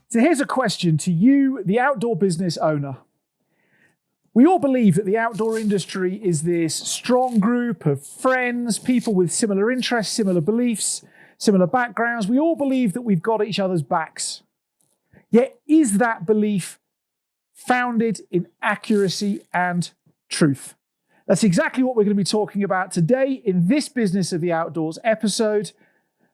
So here's a question to you, the outdoor business owner. We all believe that the outdoor industry is this strong group of friends, people with similar interests, similar beliefs, similar backgrounds. We all believe that we've got each other's backs. Yet, is that belief founded in accuracy and truth? That's exactly what we're going to be talking about today in this Business of the Outdoors episode.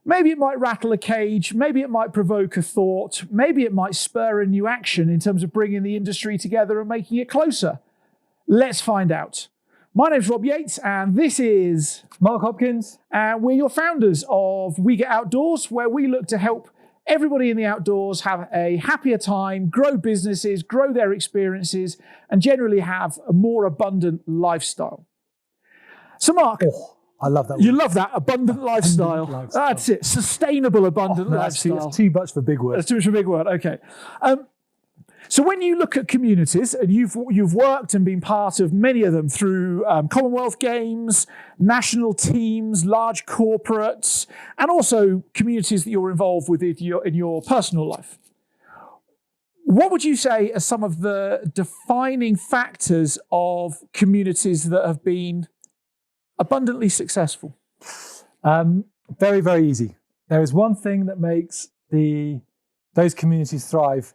Maybe it might rattle a cage, maybe it might provoke a thought, maybe it might spur a new action in terms of bringing the industry together and making it closer. Let's find out. My name's Rob Yates, and this is Mark Hopkins. And we're your founders of We Get Outdoors, where we look to help everybody in the outdoors have a happier time, grow businesses, grow their experiences, and generally have a more abundant lifestyle. So Mark, I love that word. You love that, abundant lifestyle. That's it, sustainable abundant lifestyle. That's too much for a big word. That's too much for a big word, okay. So when you look at communities, and you've worked and been part of many of them through Commonwealth Games, national teams, large corporates, and also communities that you're involved with in your personal life, what would you say are some of the defining factors of communities that have been abundantly successful? Very, very easy. There is one thing that makes those communities thrive,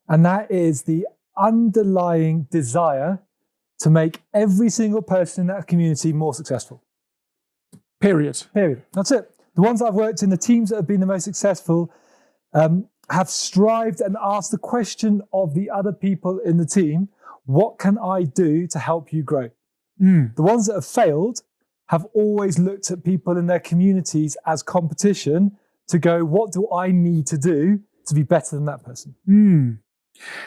and that is the underlying desire to make every single person in that community more successful. Period. That's it. The ones I've worked in, the teams that have been the most successful, have strived and asked the question of the other people in the team, what can I do to help you grow? The ones that have failed have always looked at people in their communities as competition to go, what do I need to do to be better than that person?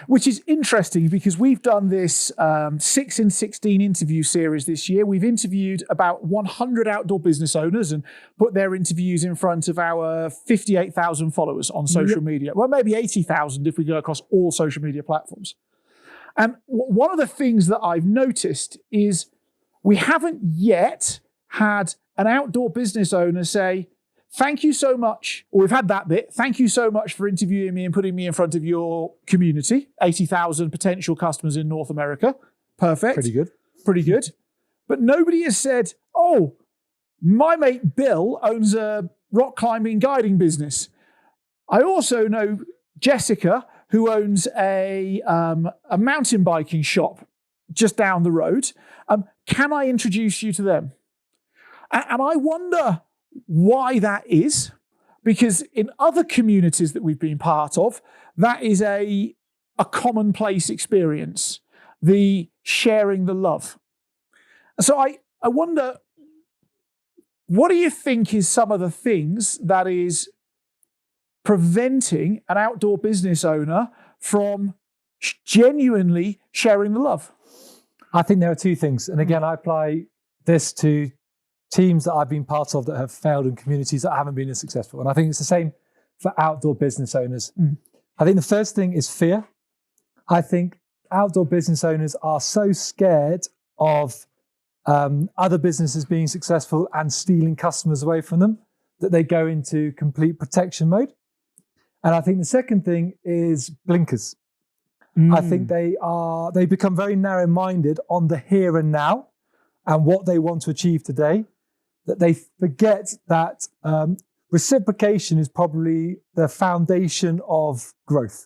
Which is interesting because we've done this 6 in 16 interview series this year. We've interviewed about 100 outdoor business owners and put their interviews in front of our 58,000 followers on social media. Well, maybe 80,000 if we go across all social media platforms. And one of the things that I've noticed is we haven't yet had an outdoor business owner say, thank you so much, or we've had that bit, thank you so much for interviewing me and putting me in front of your community, 80,000 potential customers in North America. Perfect. Pretty good. But nobody has said, oh, my mate Bill owns a rock climbing guiding business. I also know Jessica, who owns a mountain biking shop just down the road. Can I introduce you to them? And I wonder why that is, because in other communities that we've been part of, that is a commonplace experience, the sharing the love. So I wonder, what do you think is some of the things that is preventing an outdoor business owner from genuinely sharing the love? I think there are two things. And again, I apply this to teams that I've been part of that have failed in communities that haven't been as successful. And I think it's the same for outdoor business owners. I think the first thing is fear. I think outdoor business owners are so scared of other businesses being successful and stealing customers away from them that they go into complete protection mode. And I think the second thing is blinkers. I think they become very narrow-minded on the here and now and what they want to achieve today, that they forget that reciprocation is probably the foundation of growth.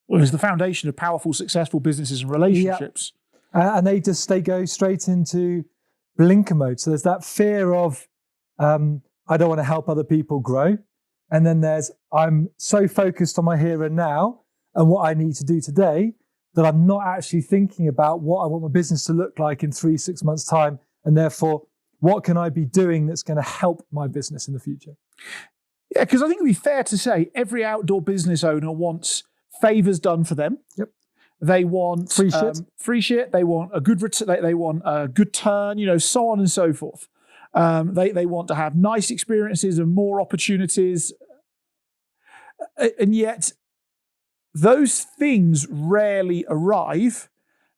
Well, it's the foundation of powerful, successful businesses and relationships. And they go straight into blinker mode. So there's that fear of, I don't want to help other people grow. And then there's, I'm so focused on my here and now and what I need to do today that I'm not actually thinking about what I want my business to look like in 3-6 months' time. And therefore, what can I be doing that's going to help my business in the future? Yeah, because I think it'd be fair to say every outdoor business owner wants favors done for them. They want free shit. They want a good they want a good turn, so on and so forth. They want to have nice experiences and more opportunities. And yet, those things rarely arrive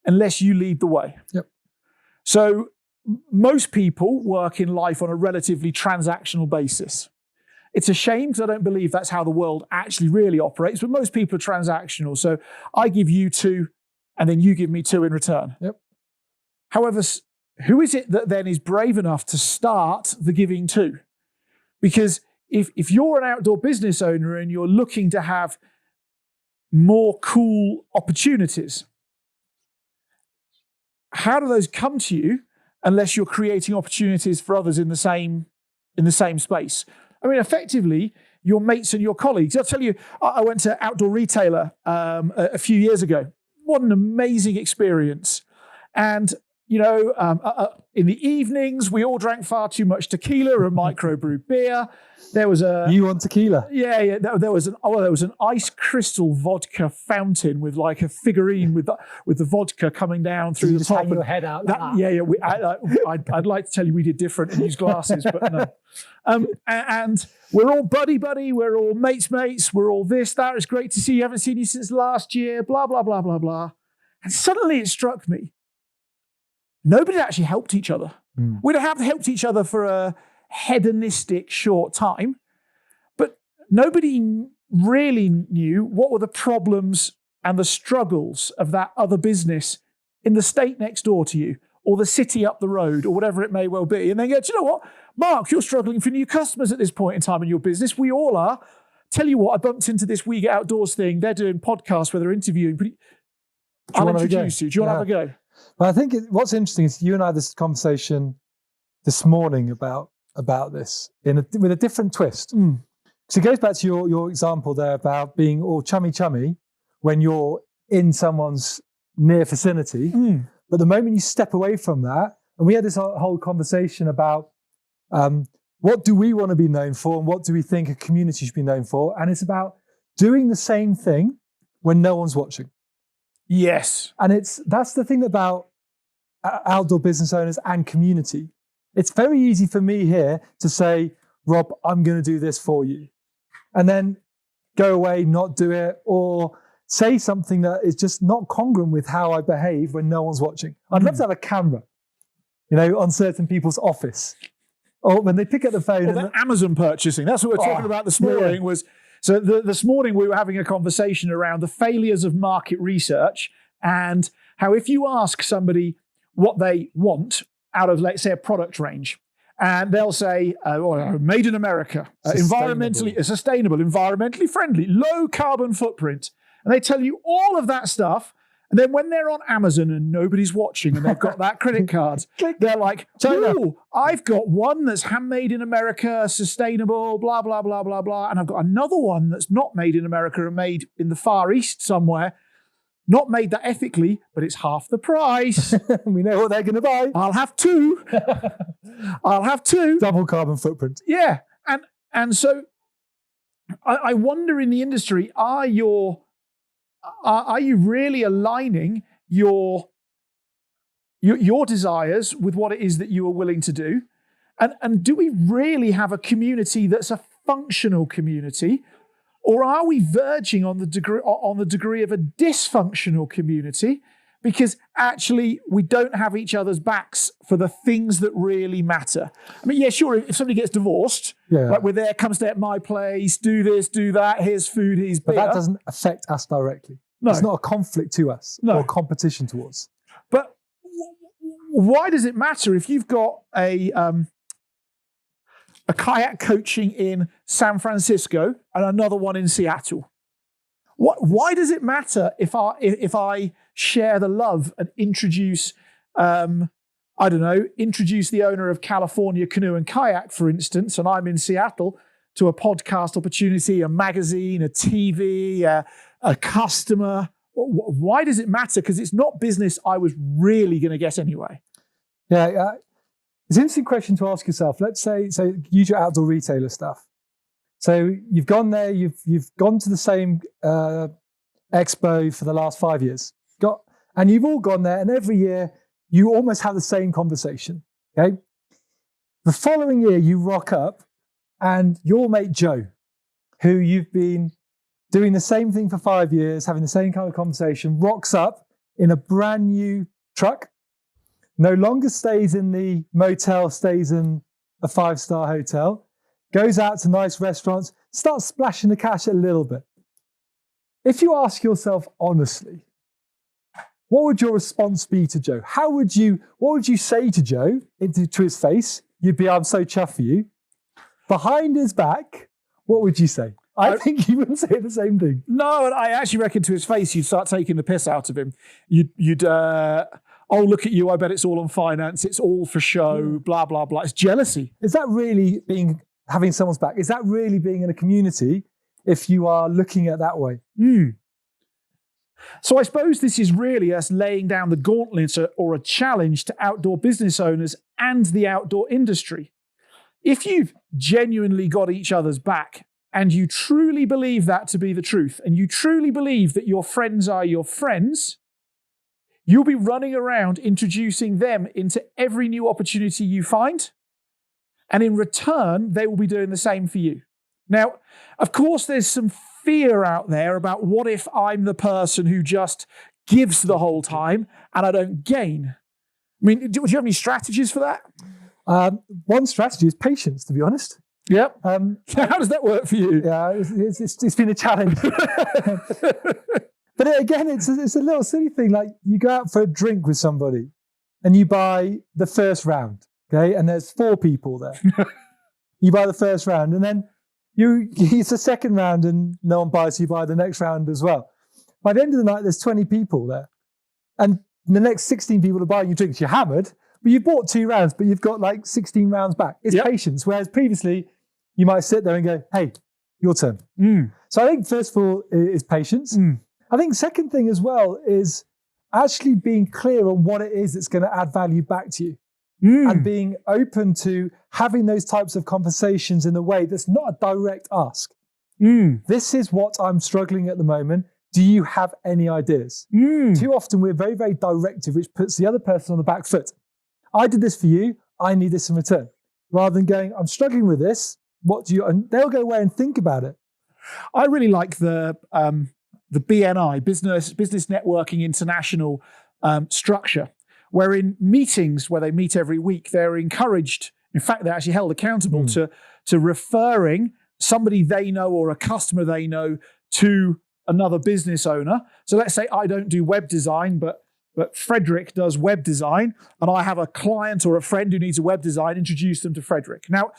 unless you lead the way. So most people work in life on a relatively transactional basis. It's a shame because I don't believe that's how the world actually really operates, but most people are transactional. So I give you 2 and then you give me 2 in return. Yep. However, who is it that then is brave enough to start the giving to? Because if you're an outdoor business owner and you're looking to have more cool opportunities, how do those come to you unless you're creating opportunities for others in the same space? I mean, effectively, your mates and your colleagues. I'll tell you, I went to Outdoor Retailer a few years ago. What an amazing experience. And in the evenings, we all drank far too much tequila and microbrewed beer. There was You want tequila? Yeah. There was an ice crystal vodka fountain with like a figurine with the vodka coming down through the top. Hang your head out. Yeah. I'd like to tell you we did different and use glasses, but no. And we're all buddy. We're all mates. We're all this, that. It's great to see you. Haven't seen you since last year. Blah blah blah blah blah. And suddenly it struck me. Nobody actually helped each other. We'd have helped each other for a hedonistic short time, but nobody really knew what were the problems and the struggles of that other business in the state next door to you, or the city up the road, or whatever it may well be. And they go, do you know what, Mark, you're struggling for new customers at this point in time in your business. We all are. Tell you what, I bumped into this We Get Outdoors thing. They're doing podcasts where they're interviewing. I'll introduce you. Do you want to have a go? Well, I think what's interesting is you and I had this conversation this morning about this with a different twist. So it goes back to your example there about being all chummy when you're in someone's near vicinity. But the moment you step away from that, and we had this whole conversation about what do we want to be known for and what do we think a community should be known for? And it's about doing the same thing when no one's watching. Yes. And that's the thing about outdoor business owners and community. It's very easy for me here to say, Rob, I'm going to do this for you. And then go away, not do it, or say something that is just not congruent with how I behave when no one's watching. I'd love to have a camera, on certain people's office. Or when they pick up the phone. Or the Amazon purchasing. That's what we're talking about this morning. So this morning we were having a conversation around the failures of market research and how if you ask somebody what they want out of, let's say, a product range, and they'll say, made in America, environmentally sustainable, environmentally friendly, low carbon footprint, and they tell you all of that stuff, and then when they're on Amazon and nobody's watching and they've got that credit card, they're like, oh, I've got one that's handmade in America, sustainable, blah, blah, blah, blah, blah. And I've got another one that's not made in America and made in the Far East somewhere, not made that ethically, but it's half the price. We know what they're going to buy. I'll have 2. Double carbon footprint. Yeah. And so I wonder in the industry, are you really aligning your desires with what it is that you are willing to do? And do we really have a community that's a functional community? Or are we verging on the degree of a dysfunctional community because actually we don't have each other's backs for the things that really matter? I mean, yeah, sure, if somebody gets divorced, like we're there, come stay at my place, do this, do that, here's food, here's beer. But that doesn't affect us directly. No. It's not a conflict to us or a competition to us. But why does it matter if you've got a kayak coaching in San Francisco and another one in Seattle? Why does it matter if I share the love and introduce the owner of California Canoe and Kayak, for instance, and I'm in Seattle, to a podcast opportunity, a magazine, a TV, a customer? Why does it matter? Because it's not business I was really going to get anyway. Yeah, it's an interesting question to ask yourself. Let's say, use your outdoor retailer stuff. So you've gone there, you've gone to the same expo for the last 5 years. And you've all gone there, and every year you almost have the same conversation. Okay. The following year you rock up, and your mate Joe, who you've been doing the same thing for 5 years, having the same kind of conversation, rocks up in a brand new truck, no longer stays in the motel, stays in a 5-star hotel, goes out to nice restaurants, starts splashing the cash a little bit. If you ask yourself honestly, what would your response be to Joe? What would you say to Joe to his face? You'd be, I'm so chuffed for you. Behind his back, what would you say? I think you wouldn't say the same thing. No, and I actually reckon to his face, you'd start taking the piss out of him. You'd oh, look at you, I bet it's all on finance, it's all for show, blah, blah, blah. It's jealousy. Is that really having someone's back? Is that really being in a community if you are looking at it that way? So I suppose this is really us laying down the gauntlet or a challenge to outdoor business owners and the outdoor industry. If you've genuinely got each other's back and you truly believe that to be the truth, and you truly believe that your friends are your friends, you'll be running around introducing them into every new opportunity you find. And in return, they will be doing the same for you. Now, of course, there's some fear out there about what if I'm the person who just gives the whole time and I don't gain? I mean, do you have any strategies for that? One strategy is patience, to be honest. Yep. How does that work for you? Yeah, it's been a challenge. But again, it's a little silly thing. Like you go out for a drink with somebody and you buy the first round, okay? And there's 4 people there. You buy the first round and then it's the second round and no one buys, so you buy the next round as well. By the end of the night, there's 20 people there. And the next 16 people are buying you drinks. You're hammered, but you bought 2 rounds, but you've got like 16 rounds back. It's patience. Whereas previously, you might sit there and go, hey, your turn. So I think first of all is patience. I think second thing as well is actually being clear on what it is that's going to add value back to you. And being open to having those types of conversations in a way that's not a direct ask. This is what I'm struggling at the moment. Do you have any ideas? Too often we're very, very directive, which puts the other person on the back foot. I did this for you. I need this in return. Rather than going, I'm struggling with this. What do you? And they'll go away and think about it. I really like the BNI, Business Networking International structure, where in meetings where they meet every week, they're encouraged. In fact, they're actually held accountable to referring somebody they know or a customer they know to another business owner. So let's say I don't do web design, but Frederick does web design, and I have a client or a friend who needs a web design, introduce them to Frederick. Now,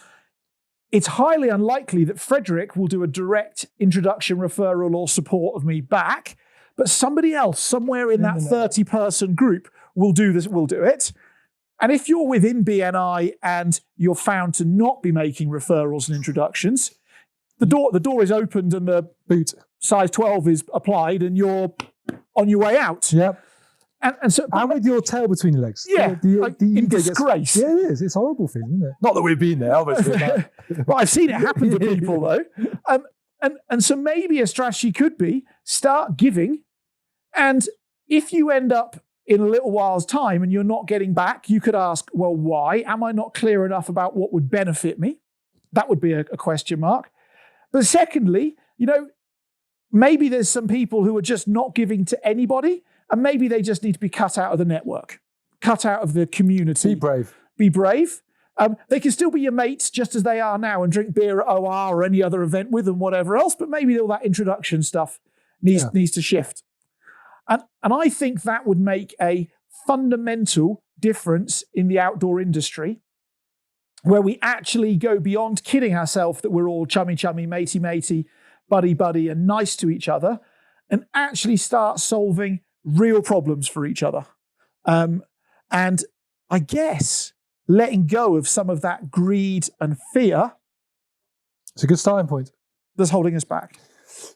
it's highly unlikely that Frederick will do a direct introduction, referral, or support of me back, but somebody else somewhere in that 30-person group will do this, will do it. And if you're within BNI and you're found to not be making referrals and introductions, the door is opened and the boot size 12 is applied and you're on your way out. Yep. And so, and with your tail between your legs. Yeah, in disgrace. Yeah, it is. It's a horrible feeling, isn't it? Not that we've been there, obviously. Well, I've seen it happen to people, though. And so maybe a strategy could be start giving. And if you end up in a little while's time and you're not getting back, you could ask, well, why? Am I not clear enough about what would benefit me? That would be a question mark. But secondly, maybe there's some people who are just not giving to anybody. And maybe they just need to be cut out of the network, cut out of the community. Be brave. Be brave. They can still be your mates just as they are now and drink beer at OR or any other event with them, whatever else. But maybe all that introduction stuff needs to shift. And I think that would make a fundamental difference in the outdoor industry where we actually go beyond kidding ourselves that we're all chummy, matey, buddy, and nice to each other and actually start solving real problems for each other. And I guess letting go of some of that greed and fear. It's a good starting point. That's holding us back.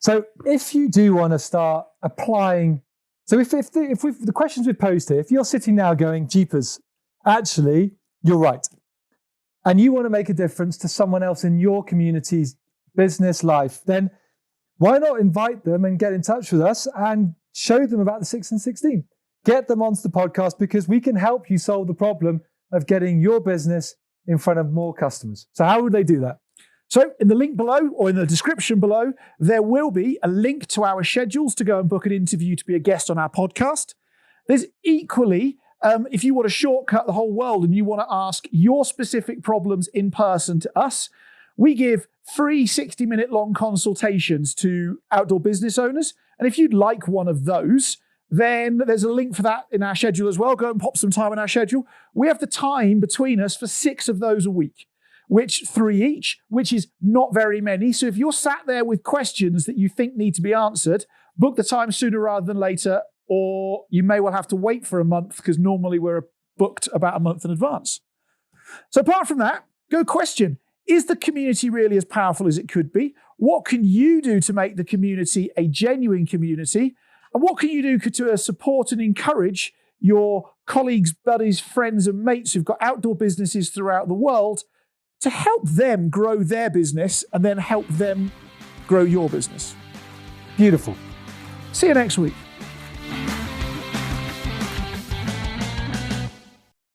So if you do want to start applying, so if the questions we've posed here, if you're sitting now going, jeepers, actually, you're right. And you want to make a difference to someone else in your community's business life, then why not invite them and get in touch with us and show them about the 6 and 16. Get them onto the podcast because we can help you solve the problem of getting your business in front of more customers. So how would they do that? So in the link below or in the description below, there will be a link to our schedules to go and book an interview to be a guest on our podcast. There's equally, if you want to shortcut the whole world and you want to ask your specific problems in person to us, We give free 60-minute long consultations to outdoor business owners. And if you'd like one of those, then there's a link for that in our schedule as well. Go and pop some time in our schedule. We have the time between us for 6 of those a week, which 3 each, which is not very many. So if you're sat there with questions that you think need to be answered, book the time sooner rather than later, or you may well have to wait for a month because normally we're booked about a month in advance. So apart from that, go question, is the community really as powerful as it could be? What can you do to make the community a genuine community? And what can you do to support and encourage your colleagues, buddies, friends, and mates who've got outdoor businesses throughout the world to help them grow their business and then help them grow your business? Beautiful. See you next week.